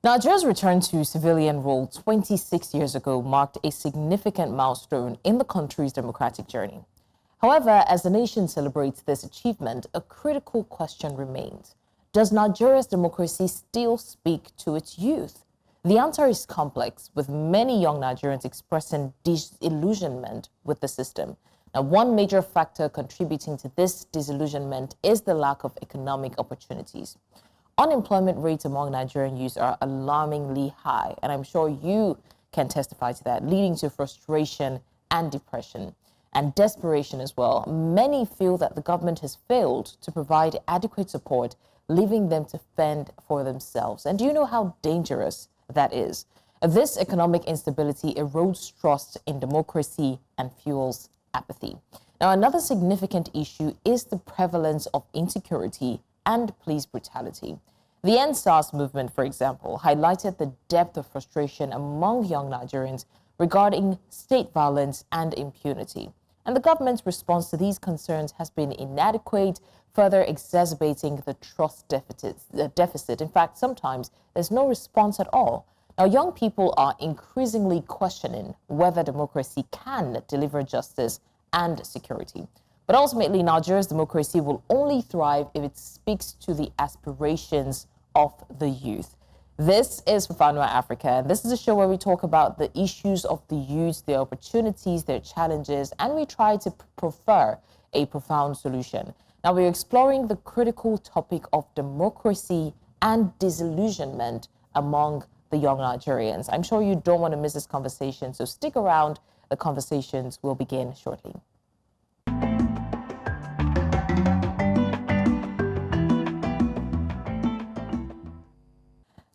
Nigeria's return to civilian rule 26 years ago marked a significant milestone in the country's democratic journey. However, as the nation celebrates this achievement, a critical question remains. Does Nigeria's democracy still speak to its youth? The answer is complex, with many young Nigerians expressing disillusionment with the system. Now, one major factor contributing to this disillusionment is the lack of economic opportunities. Unemployment rates among Nigerian youth are alarmingly high, and I'm sure you can testify to that, leading to frustration and depression and desperation as well. Many feel that the government has failed to provide adequate support, leaving them to fend for themselves. And do you know how dangerous that is? This economic instability erodes trust in democracy and fuels apathy. Now, another significant issue is the prevalence of insecurity and police brutality. The NSAS movement, for example, highlighted the depth of frustration among young Nigerians regarding state violence and impunity. And the government's response to these concerns has been inadequate, further exacerbating the trust deficit. In fact, sometimes there's no response at all. Now, young people are increasingly questioning whether democracy can deliver justice and security. But ultimately, Nigeria's democracy will only thrive if it speaks to the aspirations of the youth. This is Fafanua Africa, and this is a show where we talk about the issues of the youth, their opportunities, their challenges, and we try to prefer a profound solution. Now, we're exploring the critical topic of democracy and disillusionment among the young Nigerians. I'm sure you don't want to miss this conversation, so stick around. The conversations will begin shortly.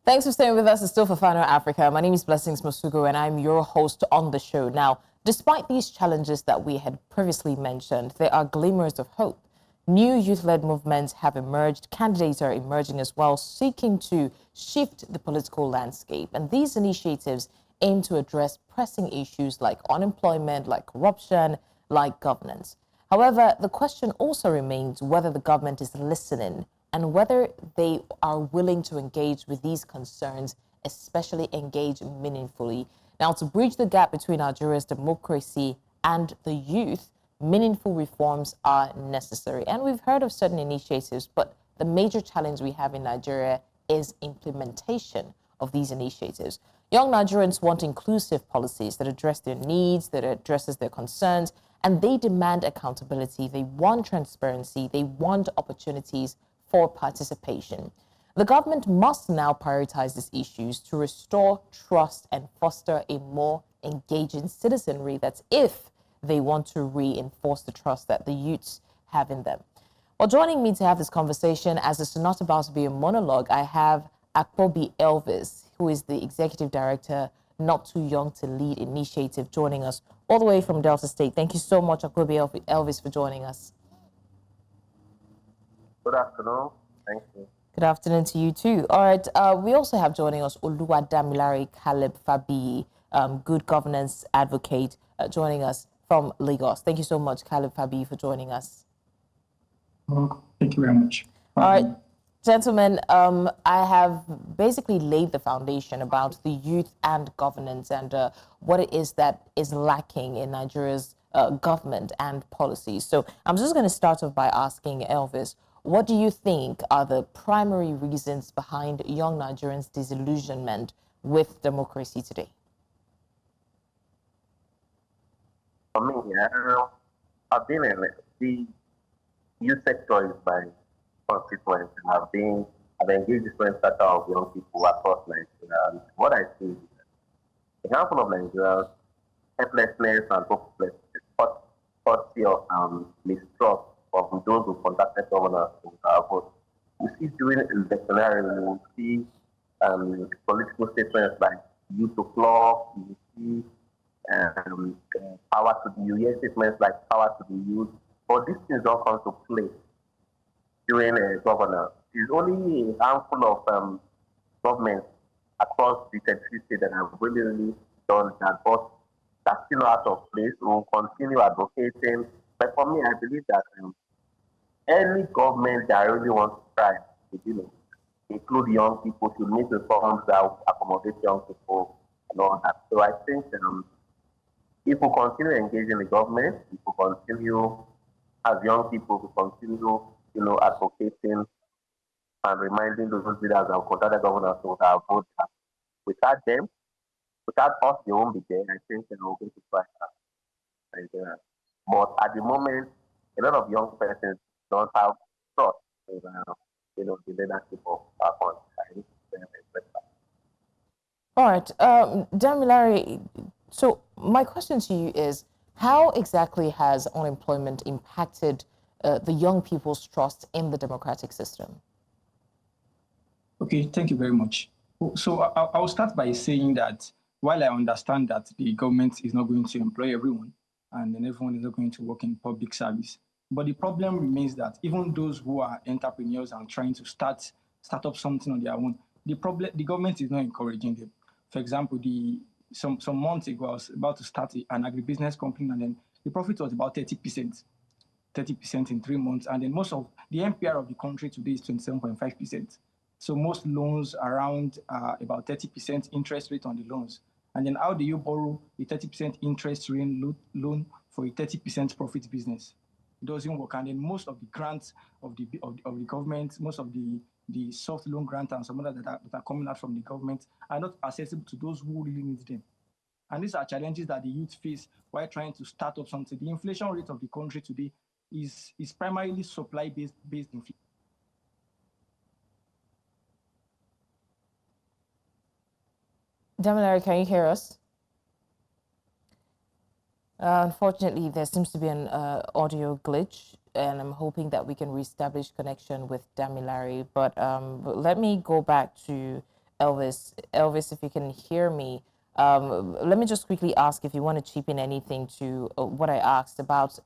Thanks for staying with us. It's still Fafanua Africa. My name is Blessings Masugo, and I'm your host on the show. Now, despite these challenges that we had previously mentioned, there are glimmers of hope. New youth-led movements have emerged. Candidates are emerging as well, seeking to shift the political landscape. And these initiatives aim to address pressing issues like unemployment, like corruption, like governance. However, the question also remains whether the government is listening and whether they are willing to engage with these concerns, especially engage meaningfully. Now, to bridge the gap between Nigeria's democracy and the youth, meaningful reforms are necessary. And we've heard of certain initiatives, but the major challenge we have in Nigeria is implementation of these initiatives. Young Nigerians want inclusive policies that address their needs, that addresses their concerns, and they demand accountability. They want transparency. They want opportunities for participation. The government must now prioritize these issues to restore trust and foster a more engaging citizenry. That's if they want to reinforce the trust that the youths have in them. Well, joining me to have this conversation, as it's not about to be a monologue, I have Akpobi Elvis, who is the Executive Director, Not Too Young to Lead Initiative, joining us all the way from Delta State. Thank you so much, Akpobi Elvis, for joining us. Good afternoon. Thank you. Good afternoon to you too. All right, we also have joining us Oluwadamilare Caleb-Fabiyi, good governance advocate, joining us from Lagos. Thank you so much, Caleb-Fabiyi, for joining us. Thank you very much. All right, gentlemen, I have basically laid the foundation about the youth and governance and what it is that is lacking in Nigeria's government and policies. So I'm just going to start off by asking Elvis, what do you think are the primary reasons behind young Nigerians' disillusionment with democracy today? For me, I've been in the youth sector is my constituency. I've engaged different sector of young people across Nigeria. And what I see is a handful of Nigerians, helplessness and hopelessness, courtesy of mistrust of those who contacted governors to vote. You see during electionary, you see political statements like youth to club, you see power to the youth, you hear statements like power to the youth, but these things don't come to play during a governor. It's only a handful of governments across the 33 states that have really done that, but that's still not out of place. We'll continue advocating. But for me, I believe that any government that really wants to try, include young people, should make reforms that will accommodate young people and all that. So I think if we continue engaging the government, if we continue as young people, we continue, advocating and reminding those leaders and contact governors to our vote. Without them, without us, they won't be there. I think we're going to try. Nigeria. But at the moment, a lot of young persons don't have trust in, the leadership of our country. All right, Damilare, so my question to you is, how exactly has unemployment impacted the young people's trust in the democratic system? Okay, thank you very much. So I will start by saying that while I understand that the government is not going to employ everyone, and then everyone is not going to work in public service, but the problem remains that even those who are entrepreneurs and trying to start up something on their own, the government is not encouraging them. For example, some months ago, I was about to start an agribusiness company, and then the profit was about 30%. 30% in 3 months, and then most of the MPR of the country today is 27.5%. So most loans around about 30% interest rate on the loans. And then how do you borrow a 30% interest rate loan for a 30% profit business? It doesn't work. And then most of the grants of the government, most of the soft loan grants and some others that are coming out from the government are not accessible to those who really need them. And these are challenges that the youth face while trying to start up something. The inflation rate of the country today is primarily supply-based inflation. Damilare, can you hear us? Unfortunately, there seems to be an audio glitch, and I'm hoping that we can reestablish connection with Damilare. But let me go back to Elvis. Elvis, if you can hear me, let me just quickly ask if you want to chip in anything to what I asked about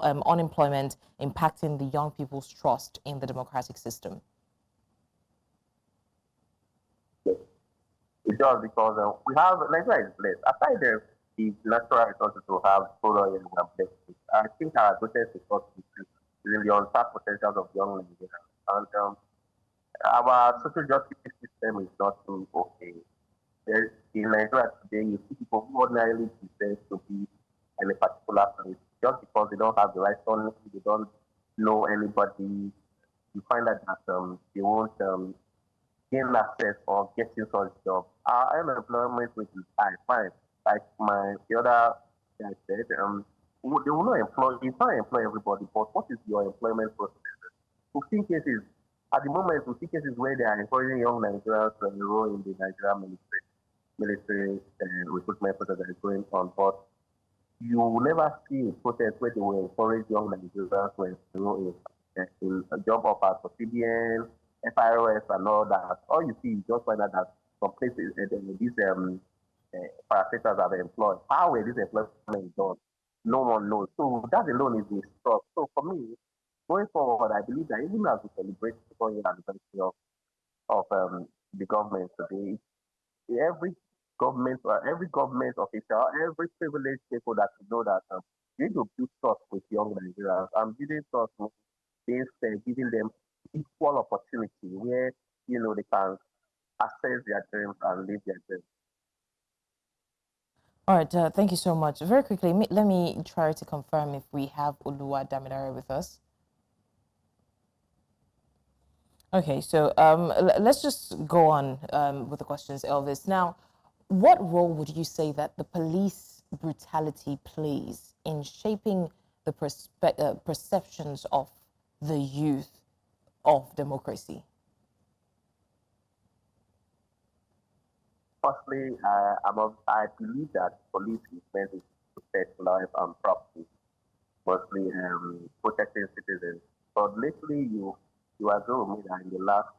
unemployment impacting the young people's trust in the democratic system. It does because we have Nigeria is blessed. Aside the natural resources to have solar and blessed, I think our greatest resource is in the untapped potentials of young Nigerians. And our social justice system is not too okay. In Nigeria today, you see people who ordinarily deserve to be in a particular place just because they don't have the right funding, they don't know anybody. You find that they won't gain access or getting such job. Our unemployment rate is high, fine. Like the other guy said, they will not employ, you can't employ everybody, but what is your employment process? We've seen cases, at the moment, we see cases where they are encouraging young Nigerians to enroll in the Nigerian military recruitment process that is going on, but you will never see a process where they will encourage young Nigerians to enroll in a job offers for CBN, FIRS and all that. All you see is just find out that some places these parastatals are employed. How were this employment done? No one knows. So that alone is mistrust. So for me, going forward, I believe that even as we celebrate the 4-year anniversary of the government today, every government official, every privileged people that know that you need to build trust with young Nigerians. I'm building trust with giving them equal opportunity where they can access their dreams and live their dreams. All right, thank you so much. Very quickly, let me try to confirm if we have Oluwadamilare with us. Okay, so let's just go on with the questions, Elvis. Now, what role would you say that the police brutality plays in shaping the perceptions of the youth of democracy? Firstly, I believe that police is meant to protect life and property, mostly protecting citizens. But lately, you agree with me that in the last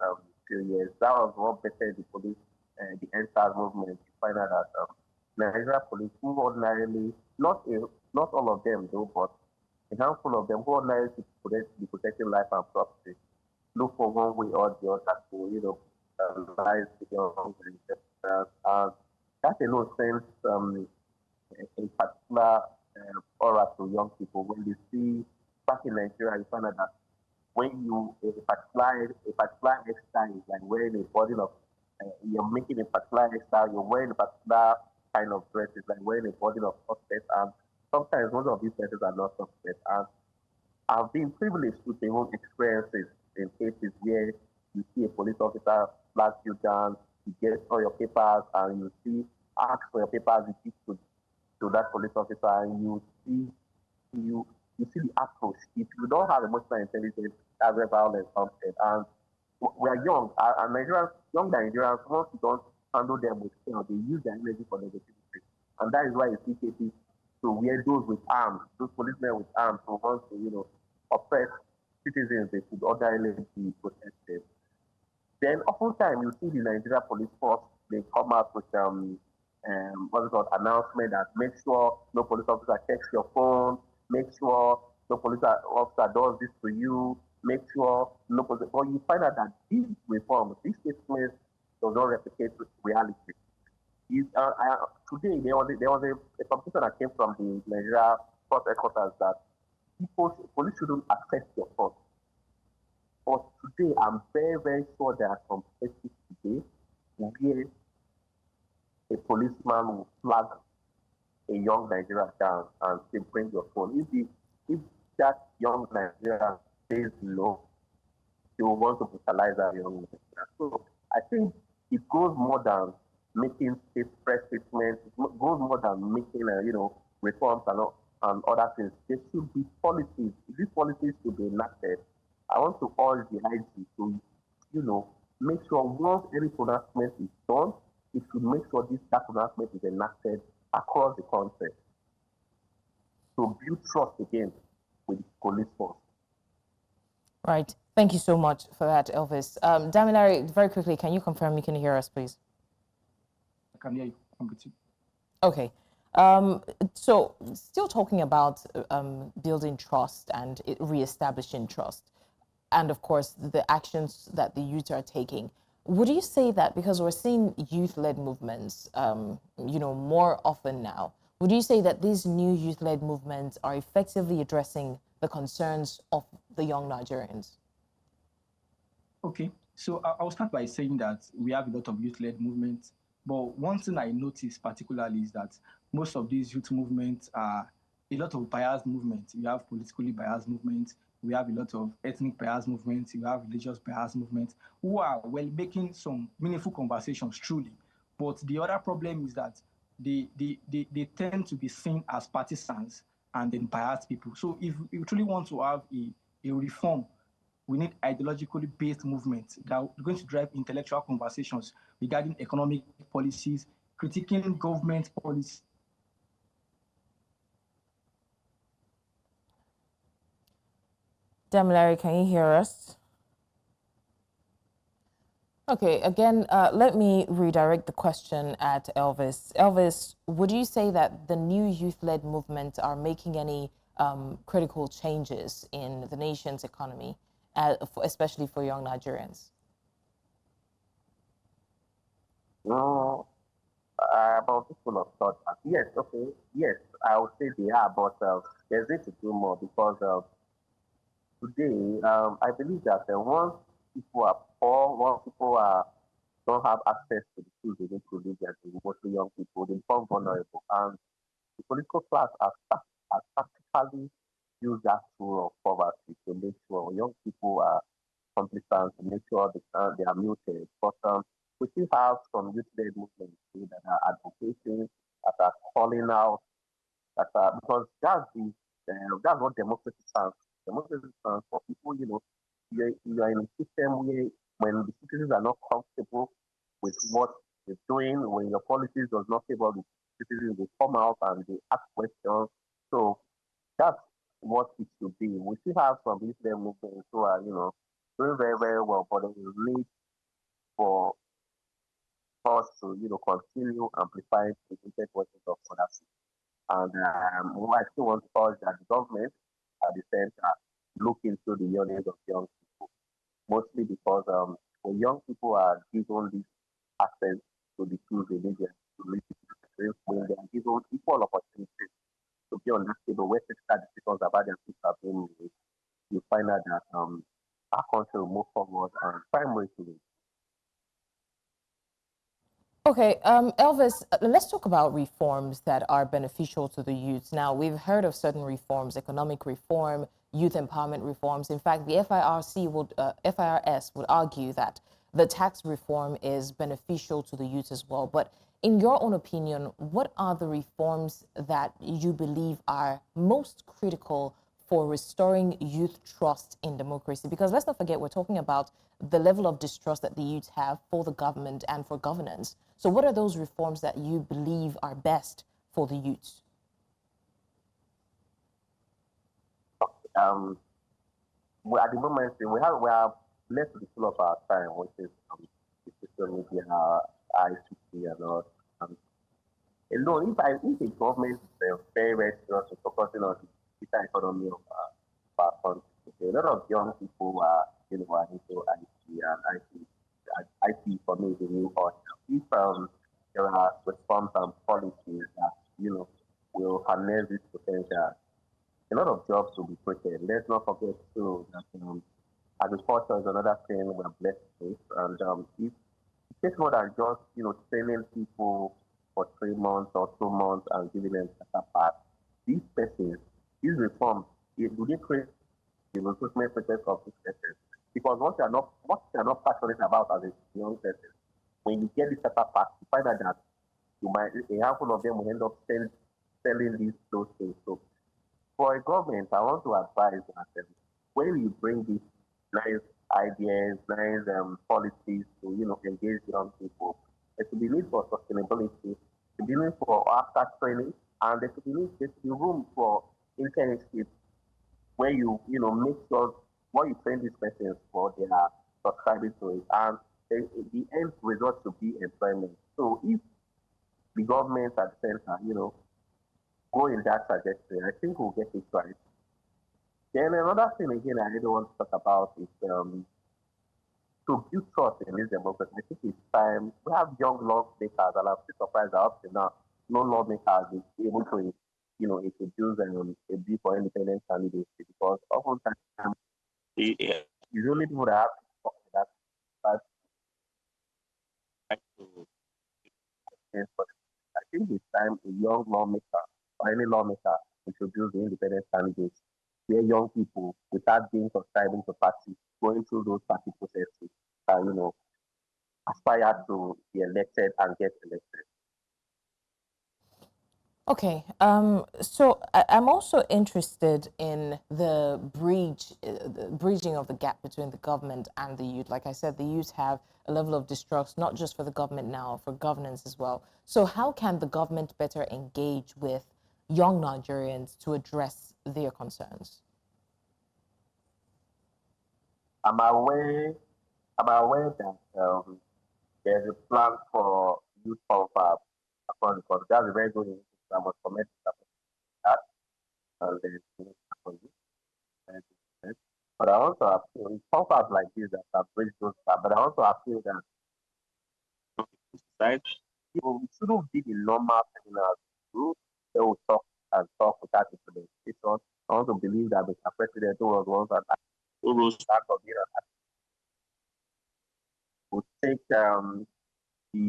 few years, that was what bettered the police, the entire movement. You find out that Nigeria police, who ordinarily, not all of them though, but a handful of them who ordinarily be protecting life and property, look for one way or the other to, lies the young and that alone sends a particular aura to young people when they see back in Nigeria, you find out that when you a particular hairstyle is like wearing a body of you're making a particular hairstyle, you're wearing a particular kind of dress, it's like wearing a body of success, and sometimes most of these dresses are not success. And I've been privileged to take home experiences in cases where you see a police officer flag you down, you get all your papers, and you see ask for your papers, you give to that police officer, and you you see the approach. If you don't have emotional intelligence, that's where violence comes in. And we are young, and Nigerians, young Nigerians, once you don't handle them with care, they use their energy for negativity. And that is why you see cases to where those with arms, those policemen with arms who want to, oppress citizens, they should orderly be protected. Then oftentimes you see the Nigeria police force, they come out with what's it called, announcement that make sure no police officer checks your phone, make sure no police officer does this to you, make sure no police. But you find out that these reforms, these statements, does not replicate reality. Today there was a publication that came from the Nigeria Court headquarters that police shouldn't access your phone. But today, I'm very, very sure there are some cases today where a policeman will flag a young Nigerian down and say, bring your phone. If that young Nigerian stays low, they will want to brutalize that young Nigerian. So I think it goes more than making press statements. It goes more than making, reforms and other things. There should be policies. These policies should be enacted. I want to urge the IG to, make sure once any pronouncement is done, it should make sure that pronouncement is enacted across the country to build trust again with the police force. Right. Thank you so much for that, Elvis. Damilare, very quickly, can you confirm you can hear us, please? I can hear you. I'm good. Okay. So still talking about building trust and reestablishing trust, and of course the actions that the youth are taking. Would you say that, because we're seeing youth-led movements, more often now, would you say that these new youth-led movements are effectively addressing the concerns of the young Nigerians? Okay, so I'll start by saying that we have a lot of youth-led movements, but one thing I noticed particularly is that most of these youth movements are a lot of biased movements. You have politically biased movements, we have a lot of ethnic biased movements, you have religious biased movements who are making some meaningful conversations truly. But the other problem is that they tend to be seen as partisans and then biased people. So if you truly want to have a reform, we need ideologically based movements that are going to drive intellectual conversations regarding economic policies, critiquing government policies. Damilare, can you hear us? Okay, again, let me redirect the question at Elvis. Elvis, would you say that the new youth-led movement are making any critical changes in the nation's economy, especially for young Nigerians? No, about this school of thought. Yes, okay, yes, I would say they are, but there's need to do more because today, I believe that once people are poor, once people don't have access to the tools they need to live, as mostly young people, they become vulnerable. And the political class has practically used that tool of poverty to make sure young people are complacent, to make sure they are muted. But we still have some youth-led movements that are advocating, that are calling out, because that's what democracy stands. Democracy stands for people. You're in a system where when the citizens are not comfortable with what you're doing, when your policies does not favor the citizens, they come out and they ask questions. So that's what it should be. We still have some Muslim movements who are, doing very, very well, but there is need for us to, continue amplifying the limited voices of others. And I still want to urge that the government at the center look into the yearnings of young people, mostly because when young people are given this access to the tools they need to live, when they are given equal opportunities to be on that table where critical decisions about their future are being made, you find out that to move forward and find ways to live. Okay, Elvis, let's talk about reforms that are beneficial to the youth. Now, we've heard of certain reforms, economic reform, youth empowerment reforms. In fact, the FIRS would argue that the tax reform is beneficial to the youth as well. But in your own opinion, what are the reforms that you believe are most critical for restoring youth trust in democracy? Because let's not forget, we're talking about the level of distrust that the youth have for the government and for governance. So what are those reforms that you believe are best for the youth? Well, at the moment, we are blessed with the full of our time, which is the social media, ICT, and all. Um, Alone, if the government is very, very serious in focusing on the digital economy of our country, a lot of young people are into IT and IT. IT for me is a new art. If there are reforms and policies that will harness this potential, a lot of jobs will be created. Let's not forget too that agriculture is another thing we're blessed with, and if it takes more than just training people for 3 months or 2 months and giving them starter pack. These persons, these reforms, do they create the recruitment process of these persons? Because what you are not passionate about as a young person, when you get the starter pack, you find out that a handful of them will end up selling those things. So for a government, I want to advise that when you bring these nice ideas, nice policies to engage young people, there should be need for sustainability, there should be need for after training, and there should be room for internship where make sure what you train these persons for, they are subscribing to it, and the end result should be employment. So if the government at the center, go in that trajectory, I think we'll get it right. Then another thing again I really want to talk about is to build trust in this democracy. I think it's time we have young lawmakers, and I'm still surprised that up to now no lawmakers is able to introduce a bill for independent candidacy because oftentimes it's only people that have to talk to that but to but I think it's time a young lawmaker or any lawmaker introduce the independent candidates where young people without being subscribing to parties, going through those party processes, aspire to be elected and get elected. Okay, so I'm also interested in the bridging of the gap between the government and the youth. Like I said, the youth have a level of distrust, not just for the government now, for governance as well. So how can the government better engage with young Nigerians to address their concerns? I'm aware, I'm aware that there's a plan for youth confab across the country. That's a very good initiative. I must commend that. And then but I also appeal in confab like this that have bridged those gaps. But I also appeal that right, we shouldn't be the normal criminals who they will talk and talk without implementation. I want to believe that Mr. President who was once at who rose start of the would take the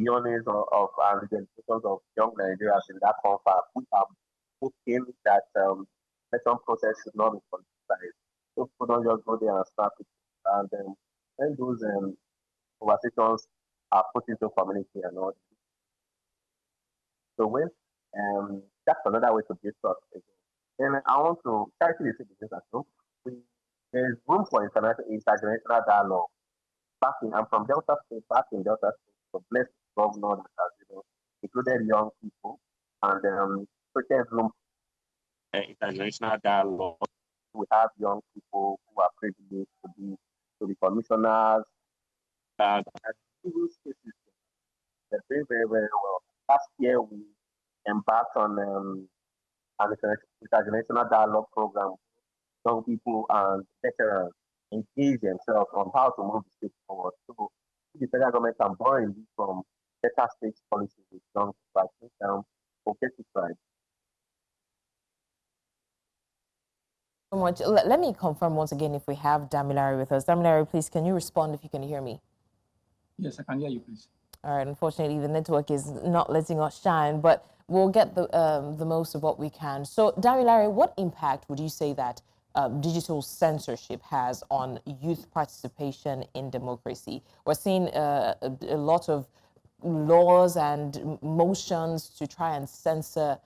honors of and the dedications of young Nigerians in that confab, which are hoping that election process should not be politicized. So people don't just go there and start it. And when those conversations are put into community and all. So when that's another way to build trust. And I want to charity the business as well. There's room for intergenerational dialogue. I'm from Delta State, back in Delta State, the blessed governor that has, included young people and created room for intergenerational dialogue. We have young people who are privileged to be commissioners and civil spaces. They're doing very, very well. Last year we embarked on an intergenerational dialogue program. Young people and veterans engage themselves on how to move the state forward. So if the federal government can borrow in from better state policies with young people, I think we'll get it right. much. Let me confirm once again if we have Damilare with us. Damilare, please, can you respond if you can hear me? Yes, I can hear you, please. All right. Unfortunately, the network is not letting us shine, but we'll get the most of what we can. So, Damilare, what impact would you say that digital censorship has on youth participation in democracy? We're seeing a lot of laws and motions to try and censor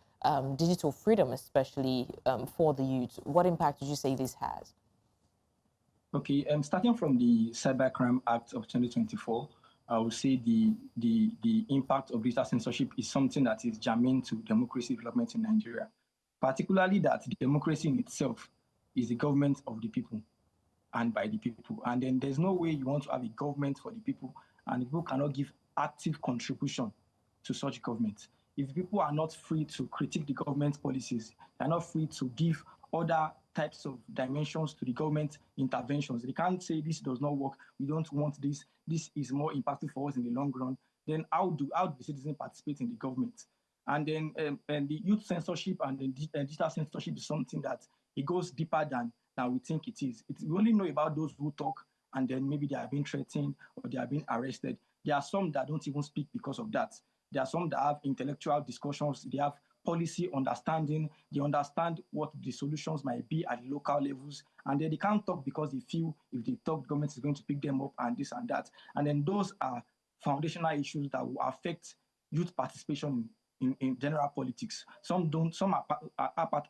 digital freedom, especially for the youth. What impact would you say this has? Okay, starting from the Cybercrime Act of 2024, I would say the impact of digital censorship is something that is germane to democracy development in Nigeria, particularly that the democracy in itself is the government of the people and by the people. And then there's no way you want to have a government for the people and the people cannot give active contribution to such government. If people are not free to critique the government's policies, they're not free to give other types of dimensions to the government interventions. They can't say this does not work, we don't want this, this is more impactful for us in the long run. Then how do the citizens participate in the government? And then and the youth censorship and the digital censorship is something that it goes deeper than we think it is. We only know about those who talk and then maybe they are being threatened or they are being arrested. There are some that don't even speak because of that. There are some that have intellectual discussions. They have policy understanding. They understand what the solutions might be at local levels. And then they can't talk because they feel if they talk, the government is going to pick them up and this and that. And then those are foundational issues that will affect youth participation in general politics. Some don't, some are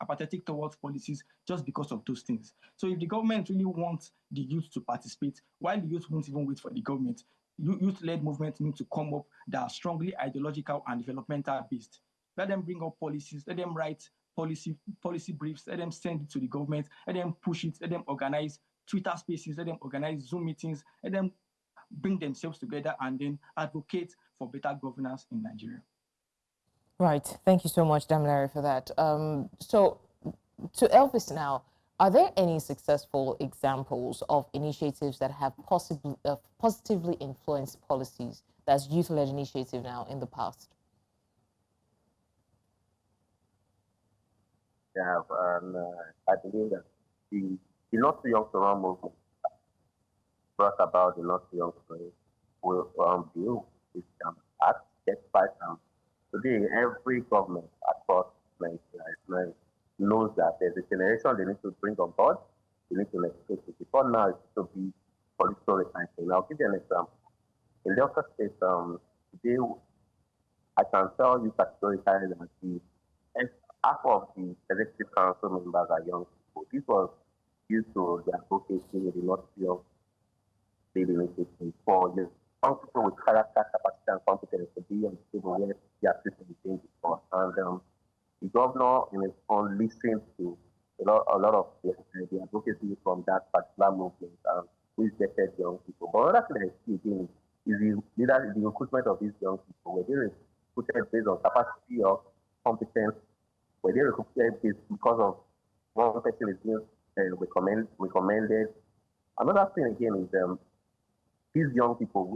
apathetic towards policies just because of those things. So if the government really wants the youth to participate, while the youth won't even wait for the government, youth-led movements need to come up that are strongly ideological and developmental based. Let them bring up policies, let them write policy briefs, let them send it to the government, let them push it, let them organize Twitter spaces, let them organize Zoom meetings, let them bring themselves together and then advocate for better governance in Nigeria. Right. Thank you so much, Damilare, for that. So, to Elvis now, are there any successful examples of initiatives that have positively influenced policies that's youth-led initiative now in the past? Yeah, and I believe that the Not Too Young to Run movement brought about the Not Too Young to Run bill, which act despite today every government across Nigeria knows that there's a generation they need to bring on board, they need to legislate it. Before now, it's to be political recycling. I'll give you an example. In Delta State, today, I can tell you categorically that half of the executive council members are young people. This was due to the advocacy with the Not Too Young initiative for young people with character, capacity, and competence to be on the table where they are facing the change before. And the governor, in his own, listened to a lot of the advocacy from that particular movement, which getted young people. But another thing I see again is the recruitment of these young people. Were they recruited based on capacity or competence? Were they recruited because of one person is being recommended? Another thing again is these young people,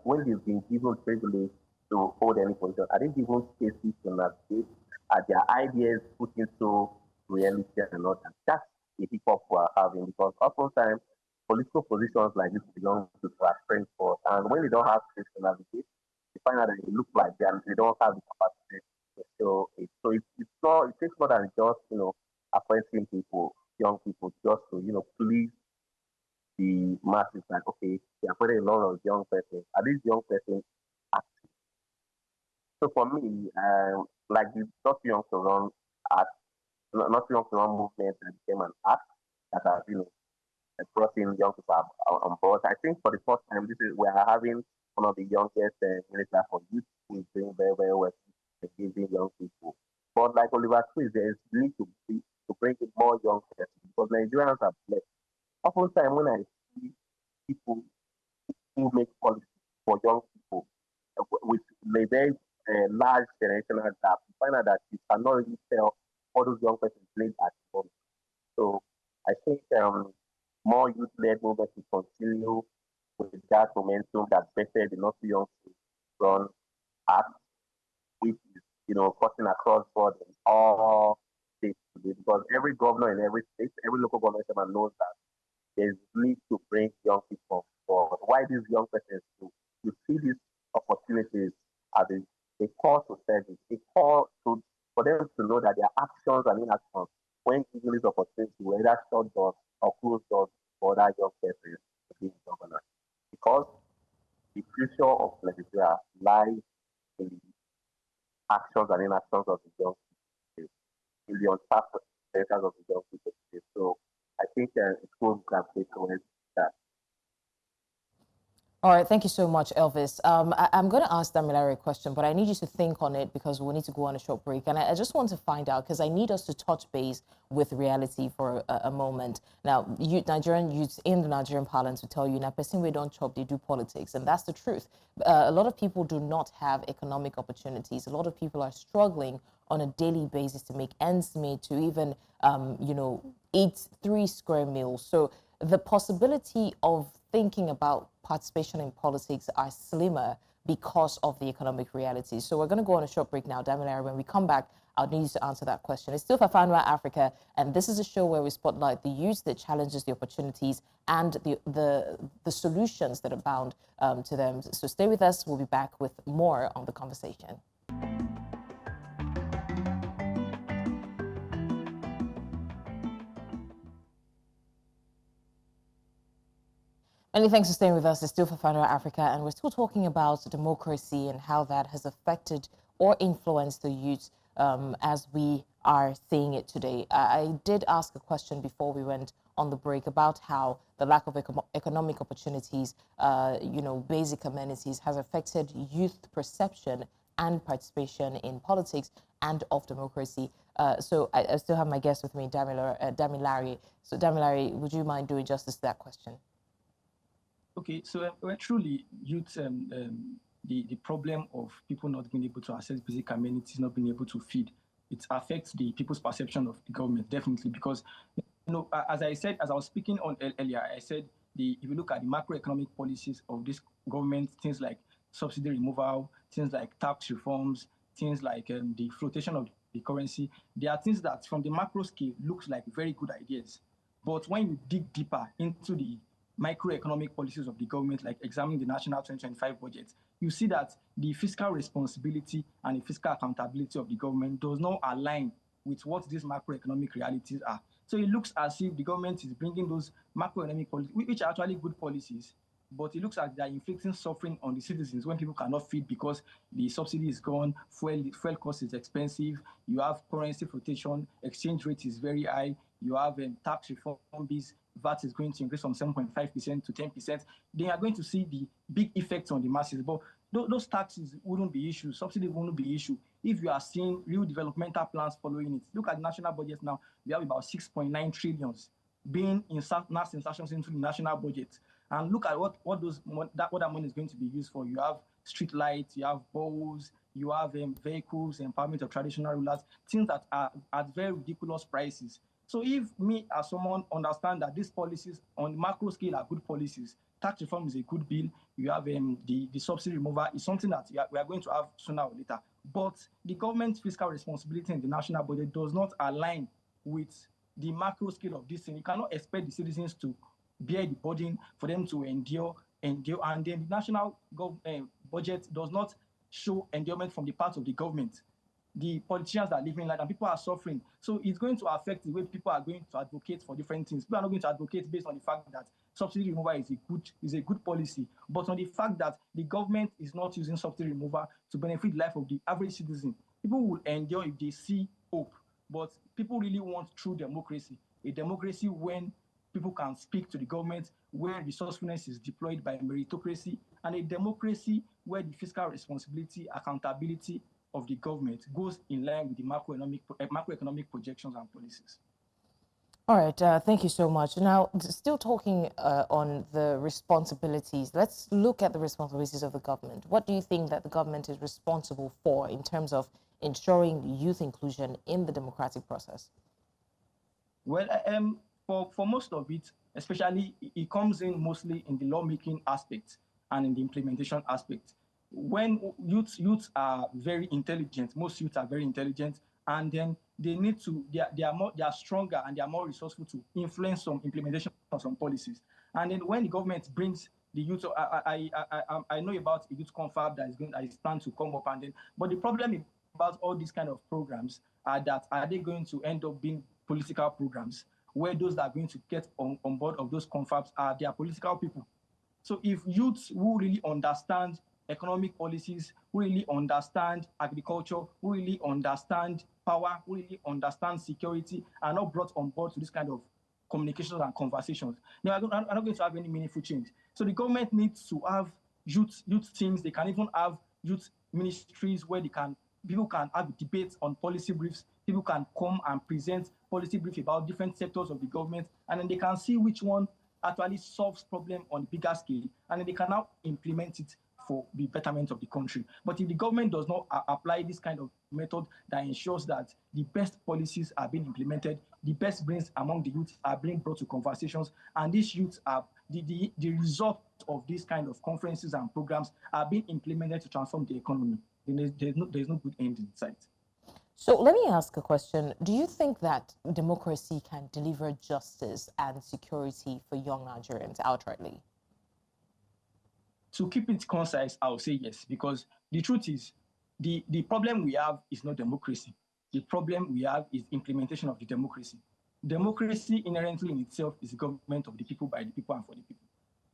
when they've been given privilege to hold any position, are they given spaces to navigate? Are their ideas put into reality and not that? That's the hiccup we are having because oftentimes political positions like this belong to our friends for, and when they don't have space to navigate, they find out that they look like they don't have the capacity to show it. So it takes more than just appointing people, young people, just to please the masses. Like, okay, they are putting a lot of young persons. Are these young persons active? So for me, like the Not Too Young to Run act, Not Too Young to Run movement that became an act that has brought in young people on board. I think for the first time, we are having one of the youngest ministers for youth who is doing very, very well engaging young people. But like Oliver Twist, there is need to bring in more young people because Nigerians are blessed. Oftentimes when I see people who make policy for young people with a very large generational gap, you find out that you cannot really tell all those young persons need at the moment. So I think more youth-led movements will continue with that momentum that better the Not Too Young to Run act, which is cutting across borders all states today because every governor in every state, every local government knows that there's need to bring young people forward. Why these young persons to see these opportunities as a call to service, a call to for them to know that their actions and inactions, when given this opportunity, will either shut doors or close doors for that young person to be governor. Because the future of Nigeria lies in the actions and inactions of the young people, in the untapped potentials of the young people. So I think it will gravitate towards that. All right, thank you so much, Elvis. I'm going to ask Damilare a question, but I need you to think on it because we need to go on a short break. And I just want to find out, because I need us to touch base with reality for a moment. Now, Nigerian youths in the Nigerian parlance will tell you, now, person we don't chop, they do politics. And that's the truth. A lot of people do not have economic opportunities. A lot of people are struggling on a daily basis to make ends meet, to even, eat 3 square meals. So the possibility of thinking about participation in politics are slimmer because of the economic realities. So we're going to go on a short break now, Damilare. When we come back, I'll need you to answer that question. It's still Fafanwa Africa, and this is a show where we spotlight the youth that challenges the opportunities and the solutions that are bound to them. So stay with us. We'll be back with more on the conversation. Many thanks for staying with us. It's still Fafanwa Africa, and we're still talking about democracy and how that has affected or influenced the youth as we are seeing it today. I did ask a question before we went on the break about how the lack of economic opportunities, basic amenities has affected youth perception and participation in politics and of democracy. So I still have my guest with me, Damilare. So Damilare, would you mind doing justice to that question? Okay, so truly, youth, the problem of people not being able to access basic amenities, not being able to feed, it affects the people's perception of the government, definitely, because, as I was speaking on earlier, I said, if you look at the macroeconomic policies of this government, things like subsidy removal, things like tax reforms, things like the flotation of the currency, they are things that from the macro scale looks like very good ideas. But when you dig deeper into the microeconomic policies of the government, like examining the national 2025 budget, you see that the fiscal responsibility and the fiscal accountability of the government does not align with what these macroeconomic realities are. So it looks as if the government is bringing those macroeconomic policies, which are actually good policies, but it looks like they're inflicting suffering on the citizens when people cannot feed because the subsidy is gone, fuel cost is expensive, you have currency flotation, exchange rate is very high, you have tax reform bills, VAT is going to increase from 7.5% to 10%. Then are going to see the big effects on the masses. But those taxes wouldn't be issues, subsidy wouldn't be issue if you are seeing real developmental plans following it. Look at the national budget now. We have about 6.9 trillion being mass insertions into the national budget. And look at what that money is going to be used for. You have street lights, you have bowls, you have vehicles, empowerment of traditional rulers, things that are at very ridiculous prices. So if me as someone understand that these policies on the macro scale are good policies, tax reform is a good bill, you have the subsidy removal is something that we are going to have sooner or later. But the government's fiscal responsibility in the national budget does not align with the macro scale of this thing. You cannot expect the citizens to bear the burden for them to endure, and then the national budget does not show endurement from the part of the government. The politicians are living like that, and people are suffering. So it's going to affect the way people are going to advocate for different things. People are not going to advocate based on the fact that subsidy removal is a good policy, but on the fact that the government is not using subsidy removal to benefit the life of the average citizen. People will endure if they see hope, but people really want true democracy, a democracy when people can speak to the government, where resourcefulness is deployed by meritocracy, and a democracy where the fiscal responsibility, accountability of the government goes in line with the macroeconomic projections and policies. All right, thank you so much. Now, still talking on the responsibilities, let's look at the responsibilities of the government. What do you think that the government is responsible for in terms of ensuring youth inclusion in the democratic process? Well, for most of it, especially, it comes in mostly in the lawmaking aspect and in the implementation aspect. When youths are very intelligent, most youths are very intelligent, and then they are stronger and they are more resourceful to influence some implementation of some policies. And then when the government brings the youth, I know about a youth confab that is planned to come up, and then, but the problem about all these kind of programs are they going to end up being political programs where those that are going to get on board of those confabs are their political people. So if youths who really understand economic policies, who really understand agriculture, who really understand power, who really understand security, are not brought on board to this kind of communications and conversations, they are not going to have any meaningful change. So the government needs to have youth teams. They can even have youth ministries where people can have debates on policy briefs. People can come and present policy briefs about different sectors of the government, and then they can see which one actually solves problem on a bigger scale, and then they can now implement it for the betterment of the country. But if the government does not apply this kind of method that ensures that the best policies are being implemented, the best brains among the youth are being brought to conversations, and these youths are the result of these kind of conferences and programs are being implemented to transform the economy, then there's no good end in sight. So let me ask a question. Do you think that democracy can deliver justice and security for young Nigerians outrightly? To keep it concise, I'll say yes, because the truth is, the problem we have is not democracy. The problem we have is implementation of the democracy. Democracy inherently in itself is the government of the people, by the people, and for the people.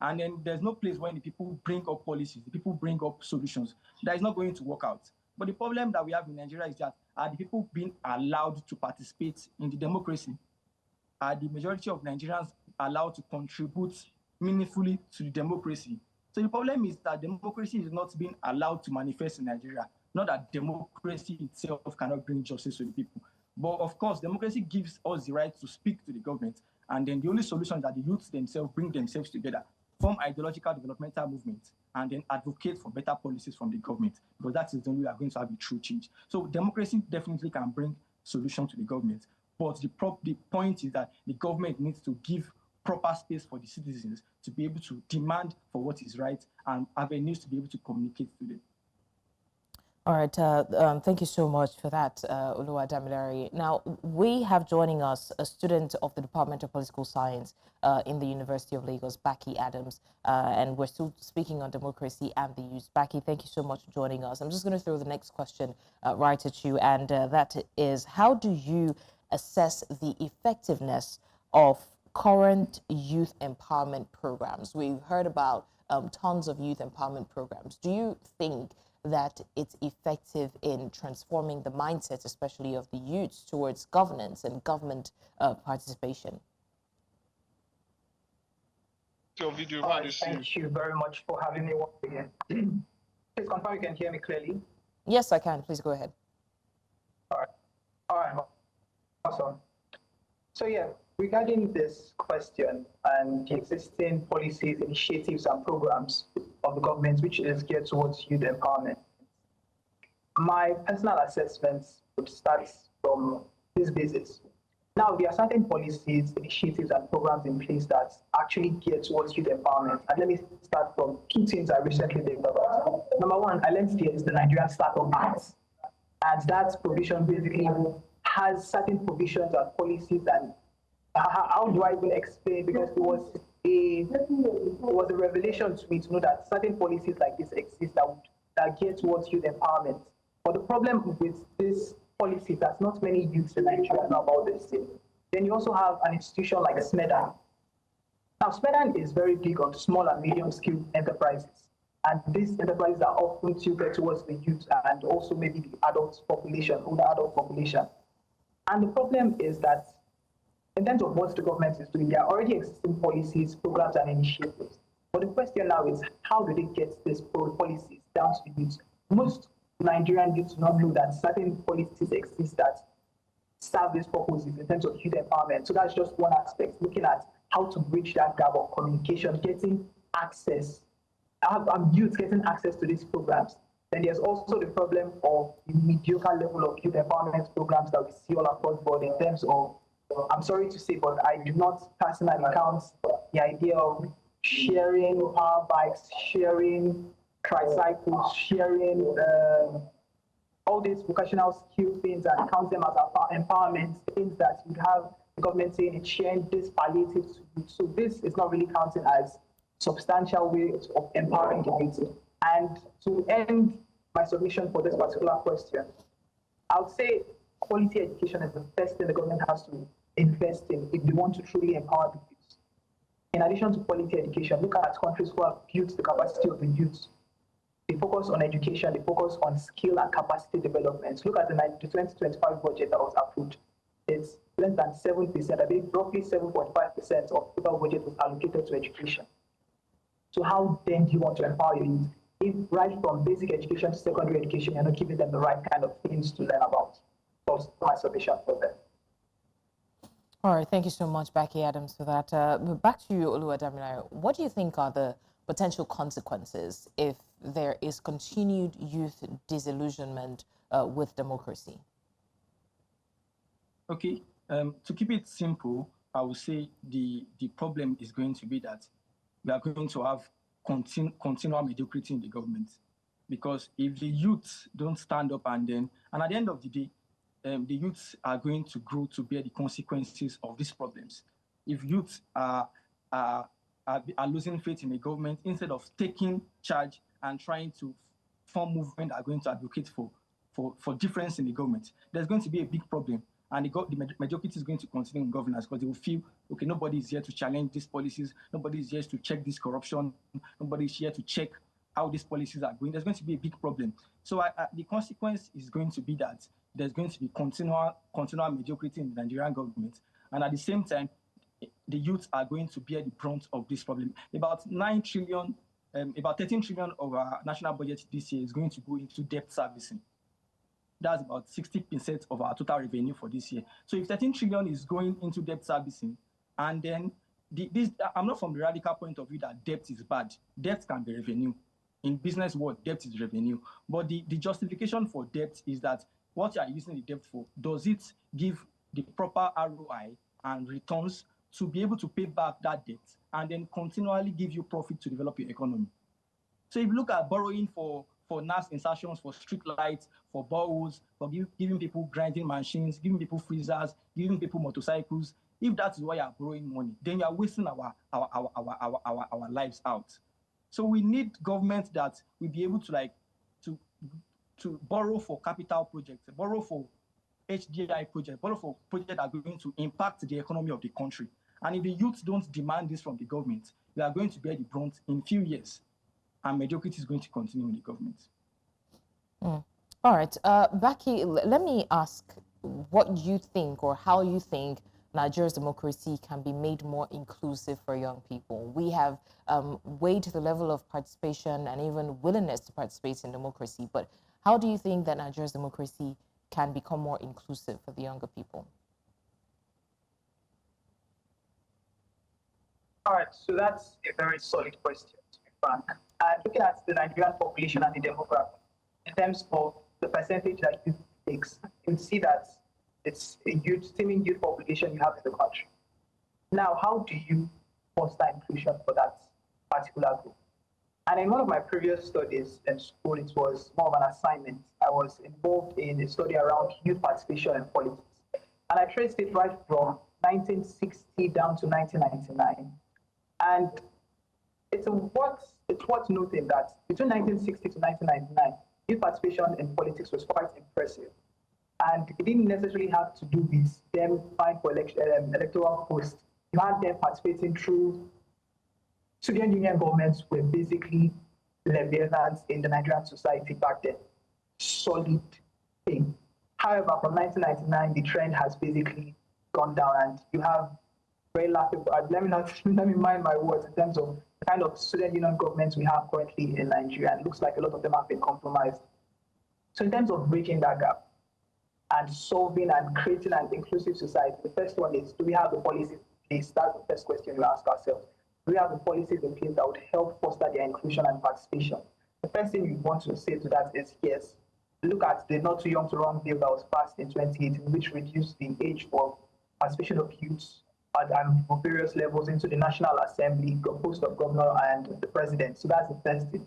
And then there's no place when the people bring up policies, the people bring up solutions, that is not going to work out. But the problem that we have in Nigeria is that are the people being allowed to participate in the democracy? Are the majority of Nigerians allowed to contribute meaningfully to the democracy? So the problem is that democracy is not being allowed to manifest in Nigeria, not that democracy itself cannot bring justice to the people. But of course, democracy gives us the right to speak to the government, and then the only solution is that the youths themselves bring themselves together, form ideological developmental movements, and then advocate for better policies from the government, because that is the only way we are going to have a true change. So democracy definitely can bring solutions to the government, but the point is that the government needs to give proper space for the citizens to be able to demand for what is right and avenues to be able to communicate to them. All right, thank you so much for that, Oluwadamilare. Now, we have joining us a student of the Department of Political Science in the University of Lagos, Baki Adams, and we're still speaking on democracy and the youth. Baki, thank you so much for joining us. I'm just going to throw the next question right at you, and that is, how do you assess the effectiveness of current youth empowerment programs? We've heard about tons of youth empowerment programs. Do you think that it's effective in transforming the mindset, especially of the youths, towards governance and government participation? Thank you very much for having me once again. Please confirm you can hear me clearly. Yes, I can. Please go ahead. All right. Awesome. So yeah, regarding this question and the existing policies, initiatives, and programs of the government, which is geared towards youth empowerment, my personal assessments would start from this basis. Now, there are certain policies, initiatives, and programs in place that actually gear towards youth empowerment. And let me start from two things I recently learned about. Number one, I learned the Nigerian Startup Act. And that provision basically has certain provisions and policies, and how do I even explain? Because it was a revelation to me to know that certain policies like this exist that gear towards youth empowerment. But the problem with this policy, that's not many youths in Nigeria know about this thing. Then you also have an institution like SMEDAN. Now, SMEDAN is very big on small and medium-scale enterprises. And these enterprises are often tilted towards the youth and also maybe the adult population, older adult population. And the problem is that in terms of what the government is doing, there are already existing policies, programs, and initiatives. But the question now is, how do they get these policies down to the youth? Most Nigerian youth do not know that certain policies exist that serve these purposes in terms of youth empowerment. So that's just one aspect, looking at how to bridge that gap of communication, getting access, youth getting access to these programs. Then there's also the problem of the mediocre level of youth empowerment programs that we see all across the board in terms of, I'm sorry to say, but I do not personally count the idea of sharing power bikes, sharing tricycles, sharing all these vocational skill things and count them as empowerment, things that you'd have the government saying it's sharing this palliative to youth. So this is not really counting as substantial ways of empowering the youth. And to end my submission for this particular question, I would say quality education is the first thing the government has to invest in if they want to truly empower the youth. In addition to quality education, look at countries who have built the capacity of the youth. They focus on education, they focus on skill and capacity development. Look at the 2025 budget that was approved. It's less than 7%, I think roughly 7.5% of total budget was allocated to education. So how then do you want to empower your youth? If right from basic education to secondary education, you're not giving them the right kind of things to learn about. That's my submission for them. All right, thank you so much, Baki Adams, for that. Back to you, Oluwadamilare. What do you think are the potential consequences if there is continued youth disillusionment with democracy? Okay, to keep it simple, I would say the problem is going to be that we are going to have continual mediocrity in the government. Because if the youths don't stand up and at the end of the day, the youths are going to grow to bear the consequences of these problems. If youths are losing faith in the government, instead of taking charge and trying to form movement that are going to advocate for difference in the government, there's going to be a big problem. And the majority is going to continue in governance because they will feel, okay, nobody is here to challenge these policies, nobody is here to check this corruption, nobody is here to check how these policies are going. There's going to be a big problem. So the consequence is going to be that there's going to be continual mediocrity in the Nigerian government. And at the same time, the youth are going to bear the brunt of this problem. About 9 trillion, about 13 trillion of our national budget this year is going to go into debt servicing. That's about 60% of our total revenue for this year. So if 13 trillion is going into debt servicing, and then I'm not from the radical point of view that debt is bad. Debt can be revenue. In business world, debt is revenue. But the justification for debt is that what you are using the debt for, does it give the proper ROI and returns to be able to pay back that debt and then continually give you profit to develop your economy? So if you look at borrowing for NAS insertions, for street lights, for boreholes, for giving people grinding machines, giving people freezers, giving people motorcycles, if that's why you are borrowing money, then you are wasting our lives out. So we need government that will be able to borrow for capital projects, borrow for HDI projects, borrow for projects that are going to impact the economy of the country. And if the youth don't demand this from the government, we are going to bear the brunt in a few years. And mediocrity is going to continue in the government. All right, Baki, let me ask what you think or how you think Nigeria's democracy can be made more inclusive for young people. We have weighed the level of participation and even willingness to participate in democracy, but how do you think that Nigeria's democracy can become more inclusive for the younger people? All right, so that's a very solid question, to be frank. Looking at the Nigerian population and the demographic, in terms of the percentage that youth takes, you see that it's a teeming youth population you have in the country. Now, how do you foster inclusion for that particular group? And in one of my previous studies in school, it was more of an assignment. I was involved in a study around youth participation in politics. And I traced it right from 1960 down to 1999. And it's worth noting that between 1960 to 1999, youth participation in politics was quite impressive. And it didn't necessarily have to do with them vying for electoral posts. You had them participating through student union governments were basically leviathans in the Nigerian society back then. Solid thing. However, from 1999, the trend has basically gone down, and you have very laughable. Let me mind my words in terms of the kind of student union governments we have currently in Nigeria. It looks like a lot of them have been compromised. So in terms of bridging that gap and solving and creating an inclusive society, the first one is, do we have the policies in place? That's the first question we ask ourselves. Do we have the policies in place that would help foster their inclusion and participation? The first thing we want to say to that is yes. Look at the Not Too Young to Run bill that was passed in 2018, which reduced the age of participation of youths at various levels into the National Assembly, composed of governor and the president. So that's the first thing.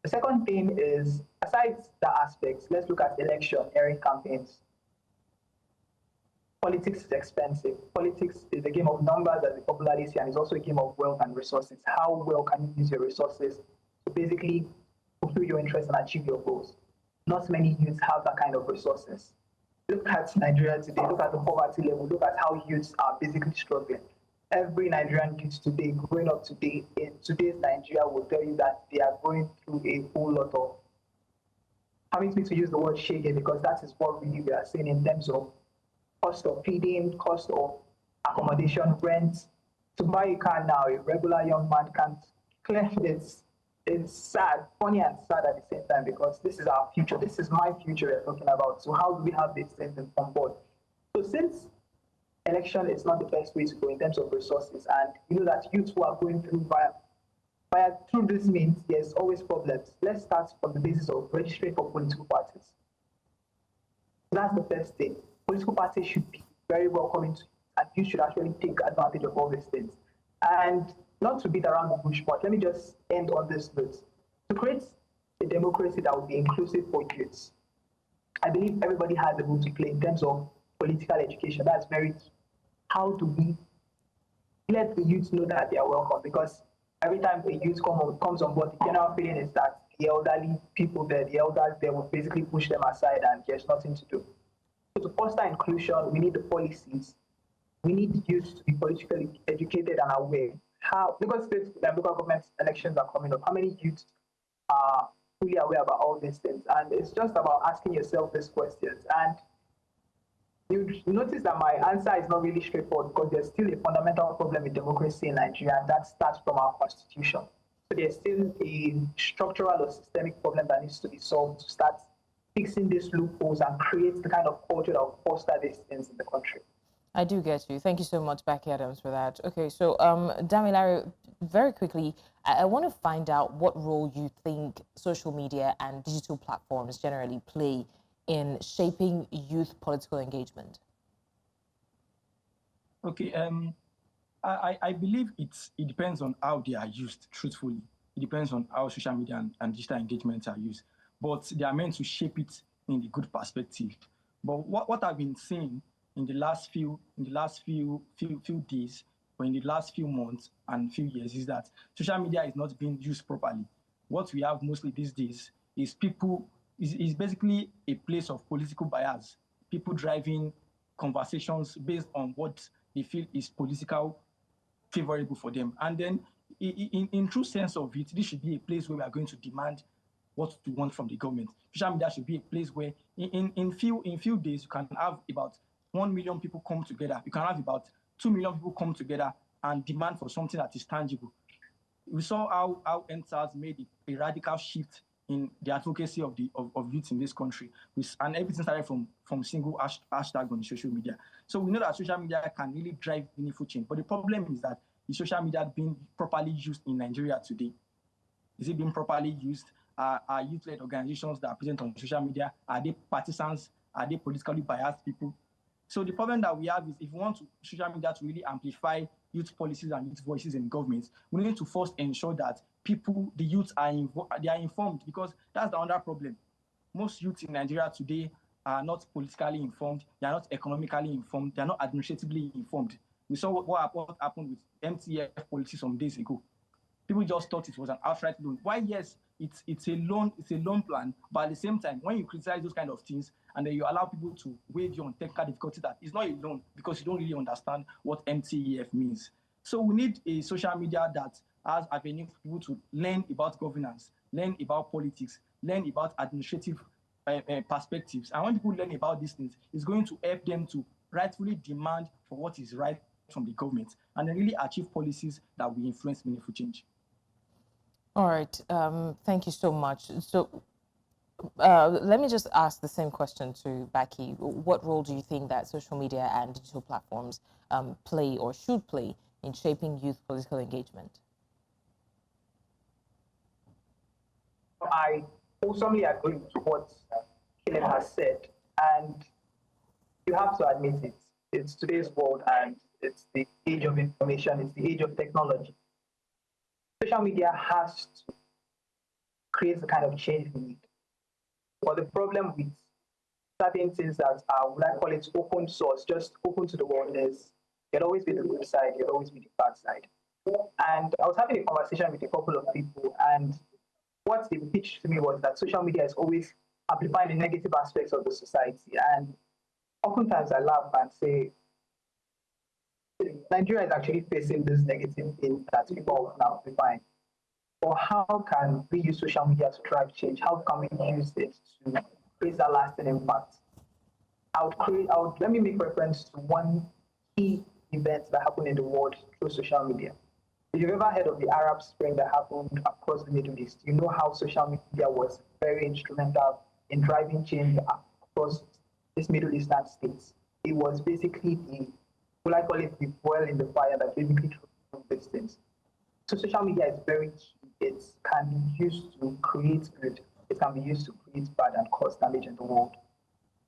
The second thing is, aside the aspects, let's look at electioneering campaigns. Politics is expensive. Politics is a game of numbers, as we popularly say, and it's also a game of wealth and resources. How well can you use your resources to basically fulfill your interests and achieve your goals? Not many youths have that kind of resources. Look at Nigeria today, look at the poverty level, look at how youths are basically struggling. Every Nigerian youth today, growing up today, in today's Nigeria, will tell you that they are going through a whole lot of, permit me to use the word shege, because that is what really we are seeing in terms of cost of feeding, cost of accommodation, rent. To buy a car now, a regular young man can't. Clearly, it's sad, funny and sad at the same time, because this is our future. This is my future we're talking about. So how do we have these things on board? So since election is not the best way to go in terms of resources, and you know that youth who are going through through this means, there's always problems. Let's start from the basis of registering for political parties. That's the first thing. Political parties should be very welcoming to, and you should actually take advantage of all these things. And not to beat around the bush, but let me just end on this note. To create a democracy that will be inclusive for youths, I believe everybody has a role to play in terms of political education. That's very key. How do we let the youth know that they are welcome? Because every time a youth comes on board, the general feeling is that the elderly people there, the elders there, will basically push them aside and there's nothing to do. So to foster inclusion, we need the policies. We need youth to be politically educated and aware. How, because state and local government elections are coming up, how many youth are fully aware about all these things? And it's just about asking yourself these questions. And you notice that my answer is not really straightforward, because there's still a fundamental problem with democracy in Nigeria, and that starts from our constitution. So there's still a structural or systemic problem that needs to be solved to start fixing these loopholes and create the kind of culture that will foster these things in the country. I do get you. Thank you so much, Baki Adams, for that. Okay, so Damilare, very quickly, I want to find out what role you think social media and digital platforms generally play in shaping youth political engagement. Okay, I believe it depends on how they are used, truthfully. It depends on how social media and digital engagements are used. But they are meant to shape it in the good perspective. But what I've been seeing in the last few days, or in the last few months and few years, is that social media is not being used properly. What we have mostly these days is is basically a place of political bias. People driving conversations based on what they feel is political favorable for them. And then in true sense of it, this should be a place where we are going to demand what we want from the government. Social media should be a place where in few days you can have about 1 million people come together. You can have about 2 million people come together and demand for something that is tangible. We saw how NSAS made a radical shift in the advocacy of youth in this country, and everything started from single hashtag on social media. So we know that social media can really drive meaningful change. But the problem is that the social media being properly used in Nigeria today. Is it being properly used? Are youth-led organizations that are present on social media, are they partisans? Are they politically biased people? So the problem that we have is, if we want social media to really amplify youth policies and youth voices in governments, we need to first ensure that the youth are informed, because that's the other problem. Most youth in Nigeria today are not politically informed, they are not economically informed, they are not administratively informed. We saw what happened with MTF policy some days ago. People just thought it was an outright loan. Why, yes, it's a loan plan, but at the same time, when you criticize those kind of things and then you allow people to waive you on technical difficulty, that it's not a loan because you don't really understand what MTEF means. So we need a social media that has avenue for people to learn about governance, learn about politics, learn about administrative perspectives. And when people learn about these things, it's going to help them to rightfully demand for what is right from the government, and then really achieve policies that will influence meaningful change. All right, thank you so much. So let me just ask the same question to Baki. What role do you think that social media and digital platforms play or should play in shaping youth political engagement? I wholesomely agree with what Caleb has said, and you have to admit it. It's today's world, and it's the age of information, it's the age of technology. Social media has to creates the kind of change we need. But the problem with certain things that are, would I call it open source, just open to the world, is there'll always be the good side, there'll always be the bad side. And I was having a conversation with a couple of people, and what they pitched to me was that social media is always amplifying the negative aspects of the society. And oftentimes I laugh and say, Nigeria is actually facing this negative thing that people are amplifying. But how can we use social media to drive change? How can we use it to create a lasting impact? Let me make reference to one key event that happened in the world through social media. If you've ever heard of the Arab Spring that happened across the Middle East, you know how social media was very instrumental in driving change across these Middle Eastern states. It was basically I call it the fuel in the fire that basically drove these things. So social media is very key. It can be used to create good. It can be used to create bad and cause damage in the world.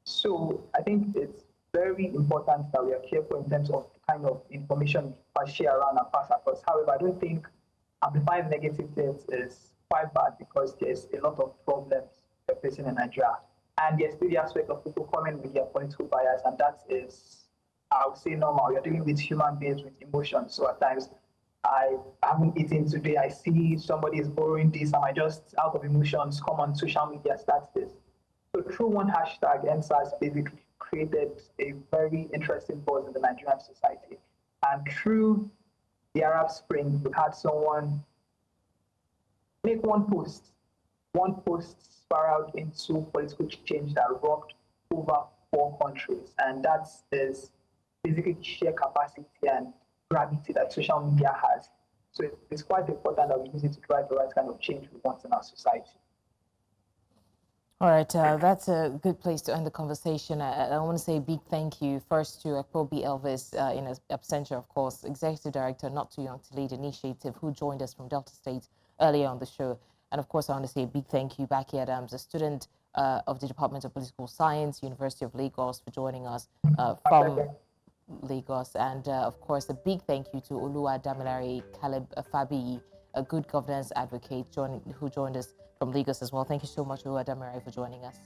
So I think it's very important that we are careful in terms of the kind of information we share around and pass across. However, I don't think amplifying negative things is quite bad, because there's a lot of problems we're facing in Nigeria. And there's still the aspect of people coming with their political bias, and that is, I would say, normal. You're dealing with human beings with emotions. So at times, I haven't eaten today, I see somebody is borrowing this, and I just, out of emotions, come on social media, start this. So through one hashtag, NSAS basically created a very interesting buzz in the Nigerian society. And through the Arab Spring, we had someone make one post spiraled into political change that rocked over 4 countries. And that is basically sheer capacity and gravity that social media has. So it's quite important that we use it to drive the right kind of change we want in our society. All right, that's a good place to end the conversation. I want to say a big thank you first to Akpobi Elvis, in absentia, of course, Executive Director, Not Too Young to Lead Initiative, who joined us from Delta State earlier on the show. And of course, I want to say a big thank you, Baki Adams, a student of the Department of Political Science, University of Lagos, for joining us from Lagos. And of course, a big thank you to Oluwadamilare Caleb-Fabiyi, a good governance advocate who joined us from Lagos as well. Thank you so much, Oluwadamilare, for joining us.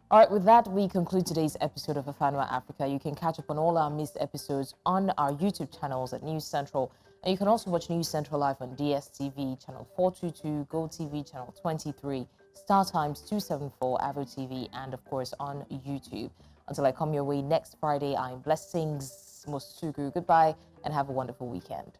All right, with that, we conclude today's episode of Afanwa Africa. You can catch up on all our missed episodes on our YouTube channels at News Central. And you can also watch News Central live on DSTV, channel 422, GoTV, channel 23, Star Times 274, Avo TV, and of course on YouTube. Until I come your way next Friday, I'm Blessings Mosugu. Goodbye and have a wonderful weekend.